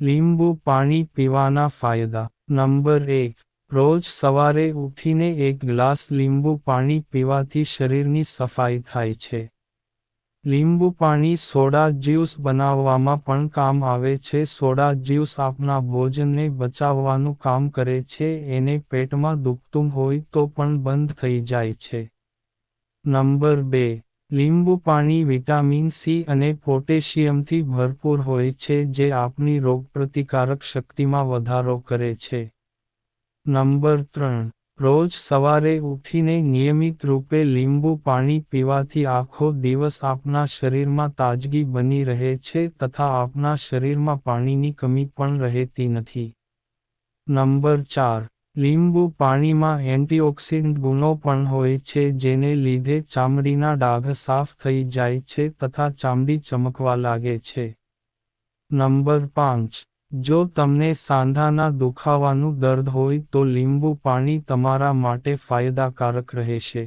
લીંબુ પાણી પીવાના ફાયદા. નંબર 1. રોજ સવારે ઉઠીને એક ગ્લાસ લીંબુ પાણી પીવાથી શરીરની સફાઈ થાય છે. લીંબુ પાણી સોડા જ્યુસ બનાવવામાં પણ કામ આવે છે. સોડા જ્યુસ આપણા ભોજનને બચાવવાનું કામ કરે છે, એને પેટમાં દુખતું હોય તો પણ બંધ થઈ જાય છે. નંબર 2. લીંબુ પાણી વિટામિન સી અને પોટેશિયમથી ભરપૂર હોય છે, જે આપણી રોગપ્રતિકારક શક્તિમાં વધારો કરે છે. નંબર 3. રોજ સવારે ઉઠીને નિયમિત રૂપે લીંબુ પાણી પીવાથી આખો દિવસ આપણા શરીરમાં તાજગી બની રહે છે તથા આપણા શરીરમાં પાણીની કમી પણ રહેતી નથી. નંબર 4. લીંબુ પાણીમાં એન્ટીઓક્સિડન્ટ ગુણો પણ હોય છે, જેને લીધે ચામડીના ડાઘ સાફ થઈ જાય છે તથા ચામડી ચમકવા લાગે છે. નંબર 5. જો તમને સાંધાના દુખાવાનું દર્દ હોય તો લીંબુ પાણી તમારા માટે ફાયદાકારક રહેશે.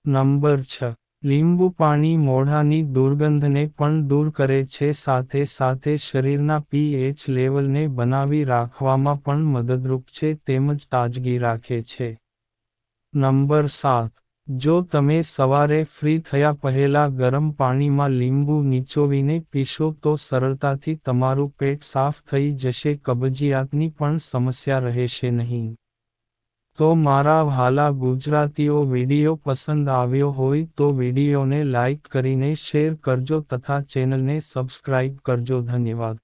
નંબર 6. લીંબુ પાણી મોઢાની દુર્ગંધને પણ દૂર કરે છે, સાથે સાથે શરીરના પીએચ લેવલને બનાવી રાખવામાં પણ મદદરૂપ છે તેમજ તાજગી રાખે છે. નંબર 7. જો તમે સવારે ફ્રી થયા પહેલા ગરમ પાણીમાં લીંબુ નીચોવીને પીશો તો સરળતાથી તમારું પેટ સાફ થઈ જશે, કબજિયાતની પણ સમસ્યા રહેશે નહીં. તો મારા વહાલા ગુજરાતીઓ, વિડીયો પસંદ આવ્યો હોય તો વિડીયોને લાઇક કરીને શેર કરજો તથા ચેનલને સબસ્ક્રાઇબ કરજો. ધન્યવાદ.